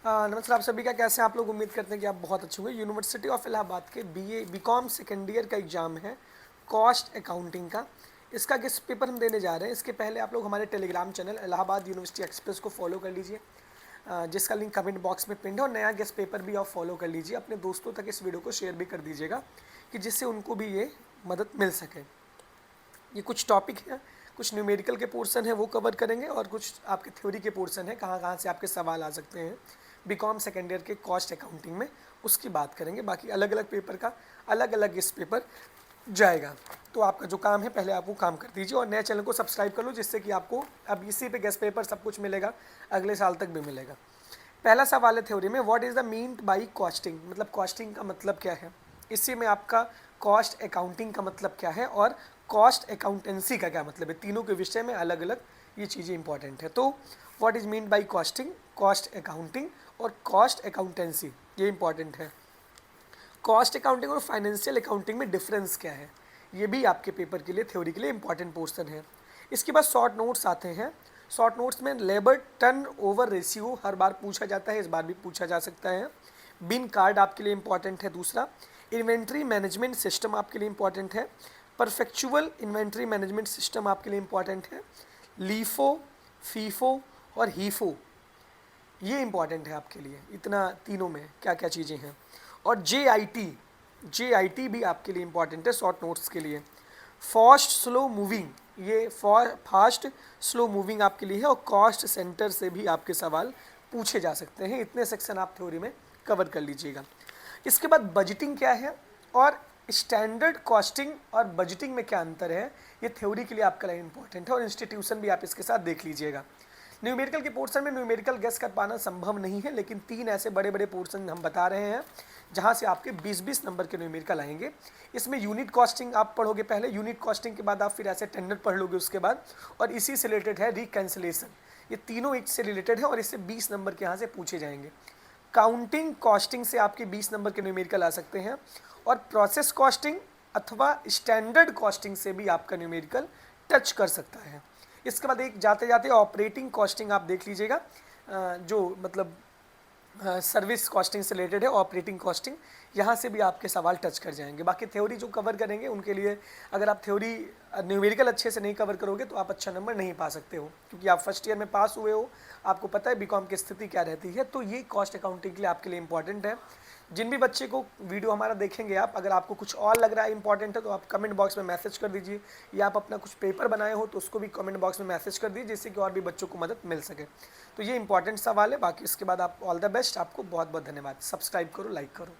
नमस्कार आप सभी का, कैसे हैं आप लोग। उम्मीद करते हैं कि आप बहुत अच्छे होंगे। यूनिवर्सिटी ऑफ इलाहाबाद के बीकॉम सेकेंड ईयर का एग्ज़ाम है कॉस्ट अकाउंटिंग का। इसका गेस्ट पेपर हम देने जा रहे हैं। इसके पहले आप लोग हमारे Telegram channel Allahabad university express को फॉलो कर लीजिए, जिसका लिंक कमेंट बॉक्स में पिन है। और नया गेस्ट पेपर भी आप फॉलो कर लीजिए। अपने दोस्तों तक इस वीडियो को शेयर भी कर दीजिएगा कि जिससे उनको भी ये मदद मिल सके। ये कुछ टॉपिक हैं, कुछ न्यूमेरिकल के पोर्शन है वो कवर करेंगे, और कुछ आपके थ्योरी के पोर्शन है, कहाँ कहाँ से आपके सवाल आ सकते हैं बीकॉम सेकेंड ईयर के कॉस्ट अकाउंटिंग में, उसकी बात करेंगे। बाकी अलग अलग पेपर का अलग अलग इस पेपर जाएगा। तो आपका जो काम है, पहले आप वो काम कर दीजिए और नए चैनल को सब्सक्राइब कर लो, जिससे कि आपको अब इसी पे गेस्ट पेपर सब कुछ मिलेगा, अगले साल तक भी मिलेगा। पहला सवाल है थ्योरी में, what is the mean by costing, मतलब कॉस्टिंग का मतलब क्या है। इसी में आपका कॉस्ट अकाउंटिंग का मतलब क्या है और कॉस्ट अकाउंटेंसी का क्या मतलब है। तीनों के विषय में अलग अलग ये चीज़ें इंपॉर्टेंट है। तो what is mean by costing, cost accounting और कॉस्ट अकाउंटेंसी, ये इंपॉर्टेंट है। कॉस्ट अकाउंटिंग और फाइनेंशियल अकाउंटिंग में डिफरेंस क्या है, ये भी आपके पेपर के लिए, थ्योरी के लिए इंपॉर्टेंट पोर्शन है। इसके बाद शॉर्ट नोट्स आते हैं। शॉर्ट नोट्स में लेबर टर्न ओवर रेशियो हर बार पूछा जाता है, इस बार भी पूछा जा सकता है। बिन कार्ड आपके लिए इंपॉर्टेंट है। दूसरा, इन्वेंट्री मैनेजमेंट सिस्टम आपके लिए इंपॉर्टेंट है। परफेक्चुअल इन्वेंट्री मैनेजमेंट सिस्टम आपके लिए इंपॉर्टेंट है। लीफो, फीफो और हीफो, ये इंपॉर्टेंट है आपके लिए। इतना तीनों में क्या क्या चीज़ें हैं। और जे आई टी भी आपके लिए इंपॉर्टेंट है शॉर्ट नोट्स के लिए। फास्ट स्लो मूविंग, ये फास्ट स्लो मूविंग आपके लिए है। और कॉस्ट सेंटर से भी आपके सवाल पूछे जा सकते हैं। इतने सेक्शन आप थ्योरी में कवर कर लीजिएगा। इसके बाद बजटिंग क्या है और स्टैंडर्ड कॉस्टिंग और बजटिंग में क्या अंतर है, ये थ्योरी के लिए आपका लिए इंपॉर्टेंट है। और इंस्टीट्यूशन भी आप इसके साथ देख लीजिएगा। न्यूमेरिकल के पोर्शन में न्यूमेरिकल गेस कर पाना संभव नहीं है, लेकिन 3 ऐसे बड़े बड़े पोर्शन हम बता रहे हैं जहां से आपके 20-20 नंबर के न्यूमेरिकल आएंगे। इसमें यूनिट कॉस्टिंग आप पढ़ोगे पहले, यूनिट कॉस्टिंग के बाद आप फिर ऐसे टेंडर पढ़ लोगे उसके बाद, और इसी से रिलेटेड है रिकैंसिलेशन। ये तीनों एक से रिलेटेड है और इससे 20 नंबर के यहाँ से पूछे जाएंगे। काउंटिंग कॉस्टिंग से आपके 20 नंबर के न्यूमेरिकल आ सकते हैं। और प्रोसेस कॉस्टिंग अथवा स्टैंडर्ड कॉस्टिंग से भी आपका न्यूमेरिकल टच कर सकता है। इसके बाद एक जाते जाते ऑपरेटिंग कॉस्टिंग आप देख लीजिएगा, जो मतलब सर्विस कॉस्टिंग से रिलेटेड है। ऑपरेटिंग कॉस्टिंग, यहाँ से भी आपके सवाल टच कर जाएंगे। बाकी थ्योरी जो कवर करेंगे उनके लिए, अगर आप थ्योरी न्यूमेरिकल अच्छे से नहीं कवर करोगे तो आप अच्छा नंबर नहीं पा सकते हो, क्योंकि आप फर्स्ट ईयर में पास हुए हो, आपको पता है बीकॉम की स्थिति क्या रहती है। तो ये कॉस्ट अकाउंटिंग के लिए आपके लिए इंपॉर्टेंट है। जिन भी बच्चे को वीडियो हमारा देखेंगे आप, अगर आपको कुछ और लग रहा है इंपॉर्टेंट है तो आप कमेंट बॉक्स में मैसेज कर दीजिए, या आप अपना कुछ पेपर बनाए हो तो उसको भी कमेंट बॉक्स में मैसेज कर दीजिए, जिससे कि और भी बच्चों को मदद मिल सके। तो ये इंपॉर्टेंट सवाल है। बाकी इसके बाद आप ऑल द बेस्ट, आपको बहुत बहुत धन्यवाद। सब्सक्राइब करो, लाइक करो।